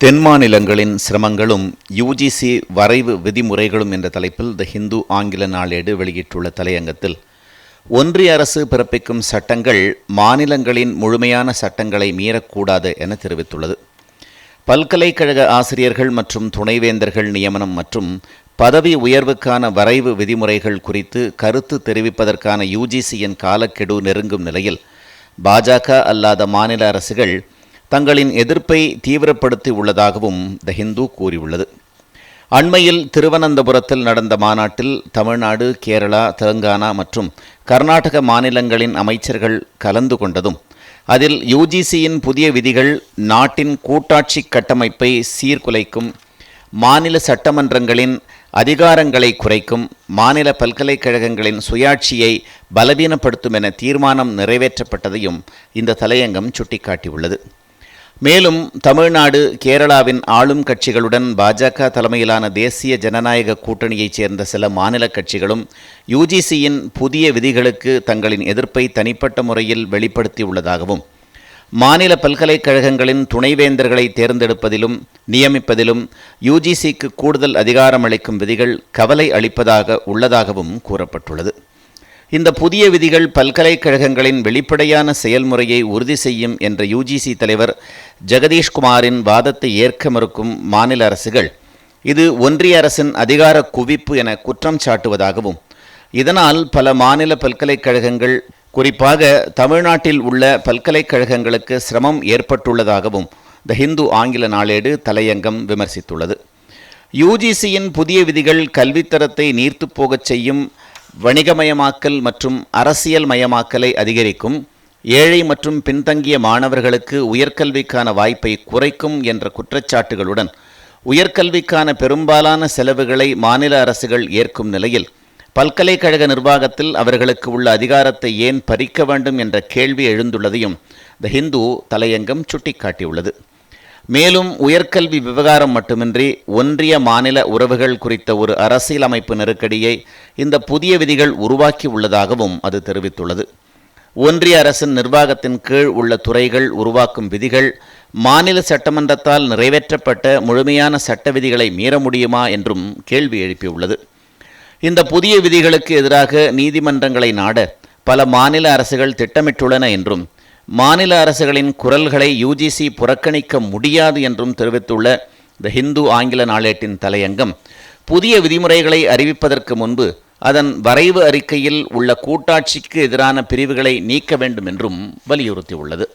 தென் மாநிலங்களின் சிரமங்களும் யுஜிசி வரைவு விதிமுறைகளும் என்ற தலைப்பில் தி ஹிந்து ஆங்கில நாளேடு வெளியிட்டுள்ள தலையங்கத்தில், ஒன்றிய அரசு பிறப்பிக்கும் சட்டங்கள் மாநிலங்களின் முழுமையான சட்டங்களை மீறக்கூடாது என தெரிவித்துள்ளது. பல்கலைக்கழக ஆசிரியர்கள் மற்றும் துணைவேந்தர்கள் நியமனம் மற்றும் பதவி உயர்வுக்கான வரைவு விதிமுறைகள் குறித்து கருத்து தெரிவிப்பதற்கான யுஜிசியின் காலக்கெடு நெருங்கும் நிலையில் பாஜக அல்லாத மாநில அரசுகள் தங்களின் எதிர்ப்பை தீவிரப்படுத்தி உள்ளதாகவும் தி ஹிந்து கூறியுள்ளது. அண்மையில் திருவனந்தபுரத்தில் நடந்த மாநாட்டில் தமிழ்நாடு, கேரளா, தெலுங்கானா மற்றும் கர்நாடக மாநிலங்களின் அமைச்சர்கள் கலந்து கொண்டதும், அதில் யுஜிசியின் புதிய விதிகள் நாட்டின் கூட்டாட்சி கட்டமைப்பை சீர்குலைக்கும், மாநில சட்டமன்றங்களின் அதிகாரங்களை குறைக்கும், மாநில பல்கலைக்கழகங்களின் சுயாட்சியை பலவீனப்படுத்தும் என தீர்மானம் நிறைவேற்றப்பட்டதையும் இந்த தலையங்கம் சுட்டிக்காட்டியுள்ளது. மேலும் தமிழ்நாடு, கேரளாவின் ஆளும் கட்சிகளுடன் பாஜக தலைமையிலான தேசிய ஜனநாயக கூட்டணியைச் சேர்ந்த சில மாநில கட்சிகளும் யுஜிசியின் புதிய விதிகளுக்கு தங்களின் எதிர்ப்பை தனிப்பட்ட முறையில் வெளிப்படுத்தியுள்ளதாகவும், மாநில பல்கலைக்கழகங்களின் துணைவேந்தர்களை தேர்ந்தெடுப்பதிலும் நியமிப்பதிலும் யுஜிசிக்கு கூடுதல் அதிகாரம் அளிக்கும் விதிகள் கவலை அளிப்பதாக உள்ளதாகவும் கூறப்பட்டுள்ளது. இந்த புதிய விதிகள் பல்கலைக்கழகங்களின் வெளிப்படையான செயல்முறையை உறுதி செய்யும் என்ற யுஜிசி தலைவர் ஜெகதீஷ்குமாரின் வாதத்தை ஏற்க மறுக்கும் மாநில அரசுகள் இது ஒன்றிய அரசின் அதிகார குவிப்பு என குற்றம் சாட்டுவதாகவும், இதனால் பல மாநில பல்கலைக்கழகங்கள், குறிப்பாக தமிழ்நாட்டில் உள்ள பல்கலைக்கழகங்களுக்கு சிரமம் ஏற்பட்டுள்ளதாகவும் தி ஹிந்து ஆங்கில நாளேடு தலையங்கம் விமர்சித்துள்ளது. யுஜிசியின் புதிய விதிகள் கல்வித்தரத்தை நீர்த்துப்போகச் செய்யும், வணிகமயமாக்கல் மற்றும் அரசியல் மயமாக்கலை அதிகரிக்கும், ஏழை மற்றும் பின்தங்கிய மாணவர்களுக்கு உயர்கல்விக்கான வாய்ப்பை குறைக்கும் என்ற குற்றச்சாட்டுகளுடன் உயர்கல்விக்கான பெரும்பாலான செலவுகளை மாநில அரசுகள் ஏற்கும் நிலையில் பல்கலைக்கழக நிர்வாகத்தில் அவர்களுக்கு உள்ள அதிகாரத்தை ஏன் பறிக்க வேண்டும் என்ற கேள்வி எழுந்துள்ளதையும் தி ஹிந்து தலையங்கம் சுட்டிக்காட்டியுள்ளது. மேலும் உயர்கல்வி விவகாரம் மட்டுமின்றி ஒன்றிய மாநில உறவுகள் குறித்த ஒரு அரசியலமைப்பு நெருக்கடியை இந்த புதிய விதிகள் உருவாக்கி உள்ளதாகவும் அது தெரிவித்துள்ளது. ஒன்றிய அரசின் நிர்வாகத்தின் கீழ் உள்ள துறைகள் உருவாக்கும் விதிகள் மாநில சட்டமன்றத்தால் நிறைவேற்றப்பட்ட முழுமையான சட்ட விதிகளை மீற முடியுமா என்றும் கேள்வி எழுப்பியுள்ளது. இந்த புதிய விதிகளுக்கு எதிராக நீதிமன்றங்களை நாட பல மாநில அரசுகள் திட்டமிட்டுள்ளன என்றும், மாநில அரசுகளின் குரல்களை யுஜிசி புறக்கணிக்க முடியாது என்றும் தெரிவித்துள்ள தி ஹிந்து ஆங்கில நாளேட்டின் தலையங்கம், புதிய விதிமுறைகளை அறிவிப்பதற்கு முன்பு அதன் வரைவு அறிக்கையில் உள்ள கூட்டாட்சிக்கு எதிரான பிரிவுகளை நீக்க வேண்டும் என்றும் வலியுறுத்தியுள்ளது.